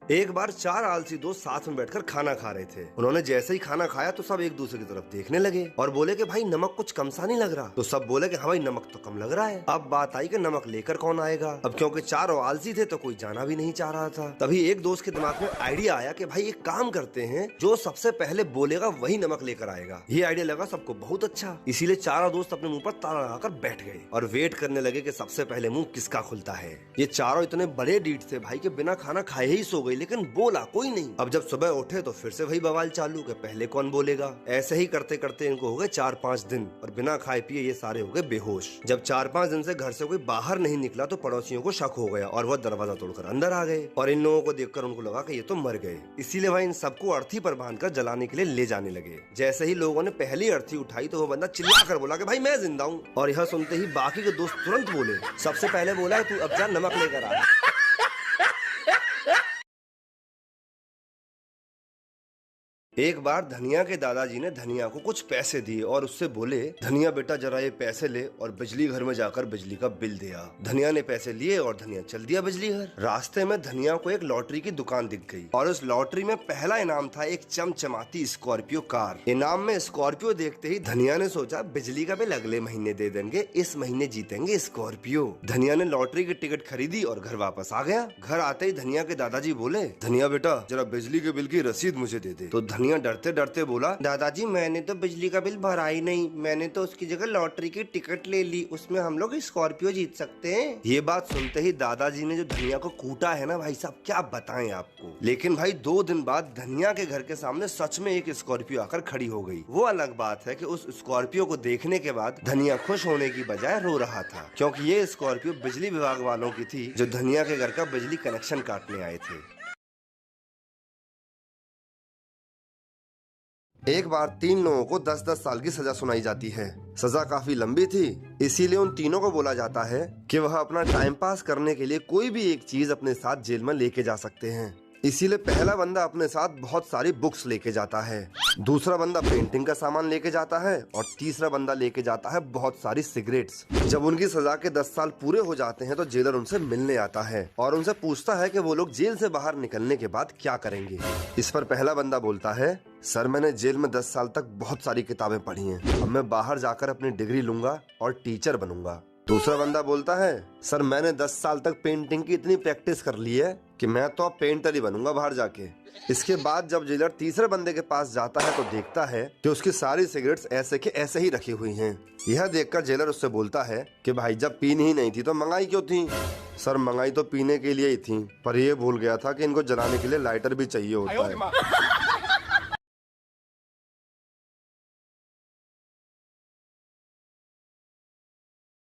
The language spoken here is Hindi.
एक बार चार आलसी दोस्त साथ में बैठकर खाना खा रहे थे। उन्होंने जैसे ही खाना खाया तो सब एक दूसरे की तरफ देखने लगे और बोले कि भाई नमक कुछ कम सा नहीं लग रहा। तो सब बोले कि हाँ भाई नमक तो कम लग रहा है। अब बात आई कि नमक लेकर कौन आएगा। अब क्योंकि चारों आलसी थे तो कोई जाना भी नहीं चाह रहा था। तभी एक दोस्त के दिमाग में आइडिया आया कि भाई एक काम करते हैं, जो सबसे पहले बोलेगा वही नमक लेकर आएगा। ये आइडिया लगा सबको बहुत अच्छा, इसीलिए चारों दोस्त अपने मुंह पर ताला लगाकर बैठ गए और वेट करने लगे कि सबसे पहले मुंह किसका खुलता है। ये चारों इतने बड़े डीठ थे भाई कि बिना खाना खाए ही सो गए, लेकिन बोला कोई नहीं। अब जब सुबह उठे तो फिर से वही बवाल चालू कि पहले कौन बोलेगा। ऐसे ही करते करते इनको हो गए 4-5 दिन और बिना खाए पिए ये सारे हो गए बेहोश। जब 4-5 दिन से घर से कोई बाहर नहीं निकला तो पड़ोसियों को शक हो गया और वह दरवाजा तोड़कर अंदर आ गए और इन लोगों को देखकर उनको लगा कि ये तो मर गए। इसीलिए वह इन सबको अर्थी पर बांधकर जलाने के लिए ले जाने लगे। जैसे ही लोगों ने पहली अर्थी उठाई तो वो बंदा चिल्लाकर बोला कि भाई मैं जिंदा हूँ। और यह सुनते ही बाकी के दोस्त तुरंत बोले, सबसे पहले बोला तू अब जा नमक लेकर आ। एक बार धनिया के दादाजी ने धनिया को कुछ पैसे दिए और उससे बोले, धनिया बेटा जरा ये पैसे ले और बिजली घर में जाकर बिजली का बिल दे आ। धनिया ने पैसे लिए और धनिया चल दिया बिजली घर। रास्ते में धनिया को एक लॉटरी की दुकान दिख गई और उस लॉटरी में पहला इनाम था एक चमचमाती स्कॉर्पियो कार। इनाम में स्कॉर्पियो देखते ही धनिया ने सोचा बिजली का बिल अगले महीने दे देंगे, इस महीने जीतेंगे स्कॉर्पियो। धनिया ने लॉटरी की टिकट खरीदी और घर वापस आ गया। घर आते ही धनिया के दादाजी बोले, धनिया बेटा जरा बिजली के बिल की रसीद मुझे दे दे। तो धनिया डरते डरते बोला, दादाजी मैंने तो बिजली का बिल भरा ही नहीं, मैंने तो उसकी जगह लॉटरी की टिकट ले ली, उसमें हम लोग स्कॉर्पियो जीत सकते हैं। ये बात सुनते ही दादाजी ने जो धनिया को कूटा है ना भाई साहब, क्या बताएं आपको। लेकिन भाई 2 दिन बाद धनिया के घर के सामने सच में एक स्कॉर्पियो आकर खड़ी हो गई। वो अलग बात है कि उस स्कॉर्पियो को देखने के बाद धनिया खुश होने की बजाय रो रहा था, क्योंकि ये स्कॉर्पियो बिजली विभाग वालों की थी जो धनिया के घर का बिजली कनेक्शन काटने आए थे। एक बार 3 लोगों को 10-10 साल की सजा सुनाई जाती है। सजा काफी लंबी थी, इसीलिए उन तीनों को बोला जाता है कि वह अपना टाइम पास करने के लिए कोई भी एक चीज अपने साथ जेल में लेके जा सकते हैं। इसीलिए पहला बंदा अपने साथ बहुत सारी बुक्स लेके जाता है, दूसरा बंदा पेंटिंग का सामान लेके जाता है और तीसरा बंदा लेके जाता है बहुत सारी सिगरेट्स। जब उनकी सजा के 10 साल पूरे हो जाते हैं तो जेलर उनसे मिलने आता है और उनसे पूछता है कि वो लोग जेल से बाहर निकलने के बाद क्या करेंगे। इस पर पहला बंदा बोलता है, सर मैंने जेल में 10 साल तक बहुत सारी किताबें पढ़ी हैं, अब मैं बाहर जाकर अपनी डिग्री लूंगा और टीचर बनूंगा। दूसरा बंदा बोलता है, सर मैंने 10 साल तक पेंटिंग की इतनी प्रैक्टिस कर ली है कि मैं तो अब पेंटर ही बनूंगा बाहर जाके। इसके बाद जब जेलर तीसरे बंदे के पास जाता है तो देखता है कि उसकी सारी सिगरेट्स ऐसे के ऐसे ही रखी हुई हैं। यह देखकर जेलर उससे बोलता है कि भाई जब पीनी ही नहीं थी तो मंगाई क्यों थी। सर मंगाई तो पीने के लिए ही थी, पर ये भूल गया था कि इनको जलाने के लिए लाइटर भी चाहिए होता है।